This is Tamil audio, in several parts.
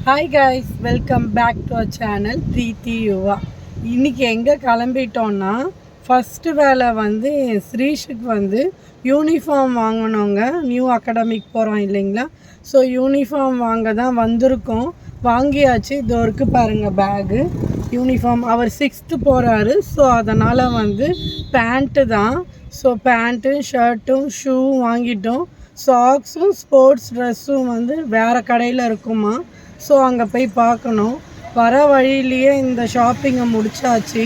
Hi guys, welcome back to our channel Preethi Yuva. இன்றைக்கி எங்கே கிளம்பிட்டோன்னா, ஃபஸ்ட்டு வேலை வந்து ஸ்ரீஷுக்கு வந்து யூனிஃபார்ம் வாங்கினோங்க. நியூ அகாடமிக் போகிறோம் இல்லைங்களா, ஸோ யூனிஃபார்ம் வாங்க தான் வந்திருக்கோம். வாங்கியாச்சு. இது வரைக்கும் பாருங்கள் பேகு யூனிஃபார்ம். அவர் 6th போகிறாரு, ஸோ அதனால் வந்து பேண்ட்டு தான். ஸோ பேண்ட்டு, ஷர்ட்டும், ஷூ வாங்கிட்டோம். சாக்ஸும் ஸ்போர்ட்ஸ் ட்ரெஸ்ஸும் வந்து வேறு கடையில் இருக்குமா, ஸோ அங்கே போய் பார்க்கணும். வர வழியிலேயே இந்த ஷாப்பிங்கை முடித்தாச்சு.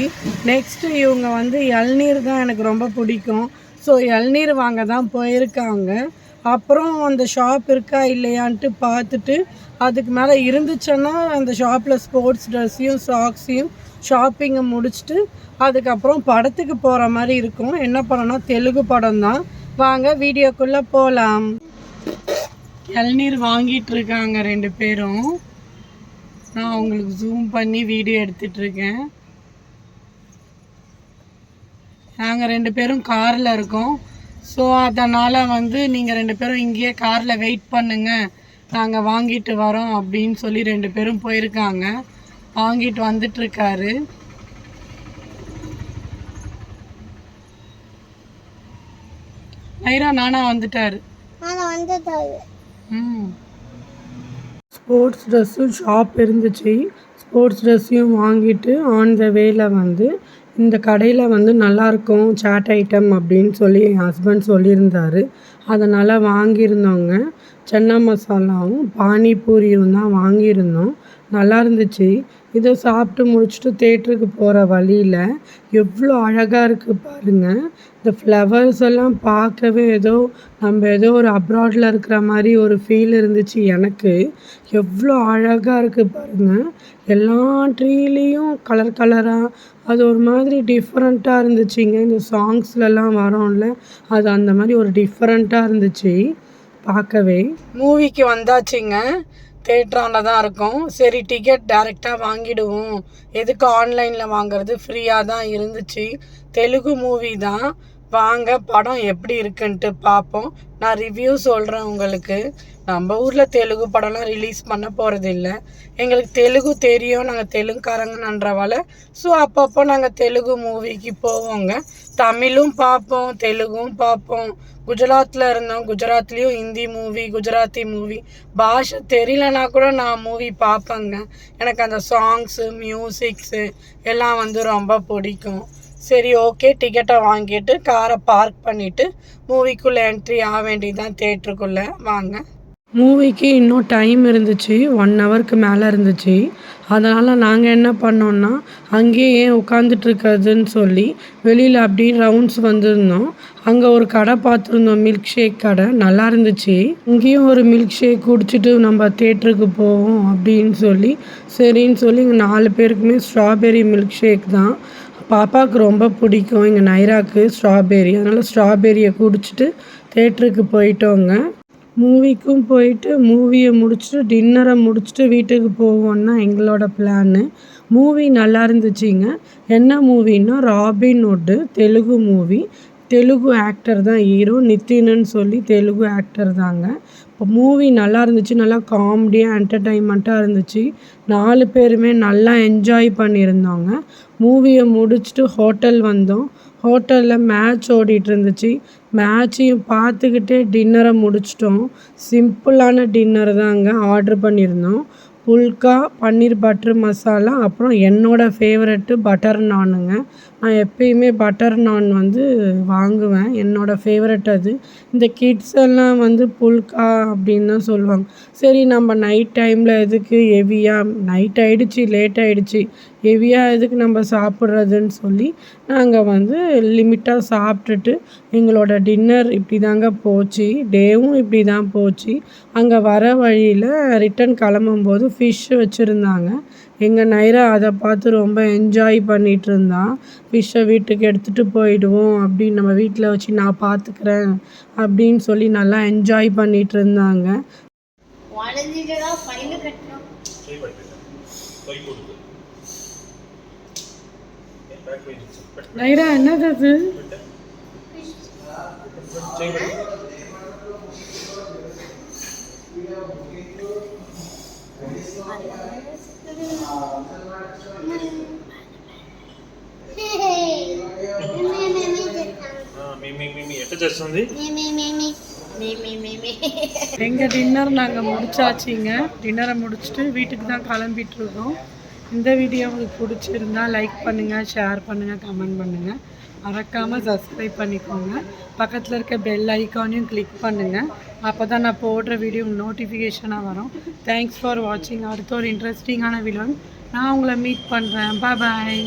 நெக்ஸ்ட்டு இவங்க வந்து இளநீர் தான் எனக்கு ரொம்ப பிடிக்கும், ஸோ இளநீர் வாங்க தான் போயிருக்காங்க. அப்புறம் அந்த ஷாப் இருக்கா இல்லையான்ட்டு பார்த்துட்டு, அதுக்கு மேலே இருந்துச்சுன்னா அந்த ஷாப்பில் ஸ்போர்ட்ஸ் ட்ரெஸ்ஸையும் சாக்ஸையும் ஷாப்பிங்கை முடிச்சுட்டு அதுக்கப்புறம் படத்துக்கு போகிற மாதிரி இருக்கும். என்ன படம்னா தெலுங்கு படம் தான். வாங்க வீடியோக்குள்ளே போகலாம். இளநீர் வாங்கிட்டு இருக்காங்க 2 பேரும். நான் உங்களுக்கு ஜூம் பண்ணி வீடியோ எடுத்துட்ருக்கேன். நாங்கள் 2 பேரும் காரில் இருக்கோம், ஸோ அதனால் வந்து நீங்கள் 2 பேரும் இங்கேயே காரில் வெயிட் பண்ணுங்கள், நாங்கள் வாங்கிட்டு வரோம் அப்படின்னு சொல்லி 2 பேரும் போயிருக்காங்க. வாங்கிட்டு வந்துட்டுருக்காரு. ஐரா நானா வந்துட்டாரு. ஸ்போர்ட்ஸ் ட்ரெஸ்ஸும் ஷாப் இருந்துச்சு. ஸ்போர்ட்ஸ் ட்ரெஸ்ஸையும் வாங்கிட்டு ஆன் த வேல வந்து இந்த கடையில் வந்து நல்லாயிருக்கும் சாட் ஐட்டம் அப்படின்னு சொல்லி என் ஹஸ்பண்ட் சொல்லியிருந்தார். அதனால் வாங்கியிருந்தோங்க. சன்னா மசாலாவும் பானிபூரியும் தான் வாங்கியிருந்தோம். நல்லா இருந்துச்சு. இதை சாப்பிட்டு முடிச்சுட்டு தேட்டருக்கு போகிற வழியில் எவ்வளோ அழகாக இருக்குது பாருங்கள். இந்த ஃப்ளவர்ஸ் எல்லாம் பார்க்கவே ஏதோ ஒரு அப்ராடில் இருக்கிற மாதிரி ஒரு ஃபீல் இருந்துச்சு எனக்கு. எவ்வளோ அழகாக இருக்குது பாருங்கள். எல்லா ட்ரீலேயும் கலர் கலராக அது ஒரு மாதிரி டிஃப்ரெண்ட்டாக இருந்துச்சுங்க. இந்த சாங்ஸ்லலாம் வரோம்ல, அது அந்த மாதிரி ஒரு டிஃப்ரெண்ட்டாக இருந்துச்சு பார்க்கவே. மூவிக்கு வந்தாச்சுங்க. தேட்டரான தான் இருக்கும். சரி, டிக்கெட் டைரெக்டாக வாங்கிடுவோம், எதுக்கு ஆன்லைனில் வாங்குறது, ஃப்ரீயாக தான் இருந்துச்சு. தெலுங்கு மூவி தான். வாங்க படம் எப்படி இருக்குன்ட்டு பார்ப்போம். நான் ரிவ்யூ சொல்கிறேன் உங்களுக்கு. நம்ம ஊரில் தெலுங்கு படம்லாம் ரிலீஸ் பண்ண போகிறதில்ல. எங்களுக்கு தெலுங்கு தெரியும், நாங்கள் தெலுங்குக்காரங்கன்றவால ஸோ அப்பப்போ நாங்கள் தெலுங்கு மூவிக்கு போவோங்க. தமிழும் பார்ப்போம், தெலுங்கும் பார்ப்போம். குஜராத்தில் இருந்தோம், குஜராத்லேயும் ஹிந்தி மூவி, குஜராத்தி மூவி. பாஷை தெரியலனா கூட நான் மூவி பார்ப்பேங்க. எனக்கு அந்த சாங்ஸு, மியூசிக்ஸு எல்லாம் வந்து ரொம்ப பிடிக்கும். சரி, ஓகே, டிக்கெட்டை வாங்கிட்டு காரை பார்க் பண்ணிவிட்டு மூவிக்குள்ளே என்ட்ரி ஆக வேண்டியதுதான் தேட்டருக்குள்ளே. வாங்க. மூவிக்கு இன்னும் டைம் இருந்துச்சு, 1 ஹவருக்கு மேலே இருந்துச்சு. அதனால் நாங்கள் என்ன பண்ணோன்னா, அங்கேயே ஏன் உட்காந்துட்ருக்கிறதுன்னு சொல்லி வெளியில் அப்படியே ரவுண்ட்ஸ் வந்திருந்தோம். அங்கே ஒரு கடை பார்த்துருந்தோம், மில்க் ஷேக் கடை. நல்லா இருந்துச்சு. இங்கேயும் ஒரு மில்க் ஷேக் குடிச்சிட்டு நம்ம தேட்டருக்கு போவோம் அப்படின்னு சொல்லி சரின்னு சொல்லி இங்கே 4 பேருக்குமே ஸ்ட்ராபெரி மில்க் ஷேக் தான். பாப்பாவுக்கு ரொம்ப பிடிக்கும் எங்கள் நைராக்கு ஸ்ட்ராபெரி. அதனால் ஸ்ட்ராபெரியை குடிச்சிட்டு தேட்டருக்கு போயிட்டோங்க. மூவிக்கும் போயிட்டு மூவியை முடிச்சுட்டு டின்னரை முடிச்சுட்டு வீட்டுக்கு போவோன்னா எங்களோட பிளான்னு. மூவி நல்லா இருந்துச்சுங்க. என்ன மூவின்னா ராபின்ஹுட்டு, தெலுங்கு மூவி. தெலுங்கு ஆக்டர் தான் ஹீரோ, நித்தின்னு சொல்லி தெலுங்கு ஆக்டர் தாங்க. இப்போ மூவி நல்லா இருந்துச்சு. நல்லா காமெடியாக என்டர்டைன்மெண்ட்டாக இருந்துச்சு. 4 பேருமே நல்லா என்ஜாய் பண்ணியிருந்தோங்க. மூவியை முடிச்சுட்டு ஹோட்டல் வந்தோம். ஹோட்டலில் மேட்ச் ஓடிட்டு இருந்துச்சு. மேட்சையும் பார்த்துக்கிட்டே டின்னரை முடிச்சிட்டோம். சிம்பிளான டின்னர் தாங்க ஆர்ட்ரு பண்ணியிருந்தோம். புல்கா, பன்னீர் பட்டர் மசாலா, அப்புறம் என்னோடய ஃபேவரெட்டு பட்டர் நானுங்க. நான் எப்பயுமே பட்டர் நான் வந்து வாங்குவேன், என்னோடய ஃபேவரெட் அது. இந்த கிட்ஸ் எல்லாம் வந்து புல்கா அப்படின்னு தான் சொல்லுவாங்க. சரி, நம்ம நைட் டைமில் எதுக்கு ஹெவியாக, நைட் ஆகிடுச்சி, லேட் ஆகிடுச்சி, ஹெவியாக எதுக்கு நம்ம சாப்பிட்றதுன்னு சொல்லி நாங்கள் வந்து லிமிட்டாக சாப்பிட்டுட்டு எங்களோட டின்னர் இப்படி தாங்க போச்சு. டேவும் இப்படி தான் போச்சு. அங்கே வர வழியில் ரிட்டன் கிளம்பும்போது ஃபிஷ் வச்சுருந்தாங்க. எங்கள் நைரா அதை பார்த்து ரொம்ப என்ஜாய் பண்ணிகிட்டு இருந்தான். ஃபிஷ்ஷை வீட்டுக்கு எடுத்துகிட்டு போயிடுவோம், அப்படின்னு நம்ம வீட்டில் வச்சு நான் பார்த்துக்கிறேன் அப்படின்னு சொல்லி நல்லா என்ஜாய் பண்ணிகிட்டு இருந்தாங்க. நைரா என்னது அது? எங்கள் டின்னர் நாங்கள் முடிச்சாச்சுங்க. டின்னரை முடிச்சுட்டு வீட்டுக்கு தான் கிளம்பிட்டுருக்கோம். இந்த வீடியோ உங்களுக்கு பிடிச்சிருந்தா லைக் பண்ணுங்கள், ஷேர் பண்ணுங்கள், கமெண்ட் பண்ணுங்கள். மறக்காமல் சப்ஸ்கிரைப் பண்ணிக்கோங்க. பக்கத்தில் இருக்க பெல் ஐக்கானையும் கிளிக் பண்ணுங்கள். அப்போ தான் நான் போடுற வீடியோ நோட்டிஃபிகேஷனாக வரும். தேங்க்ஸ் ஃபார் வாட்சிங். அடுத்த ஒரு இன்ட்ரெஸ்டிங்கான வீடியோ நான் உங்களை மீட் பண்ணுறேன். பாய்.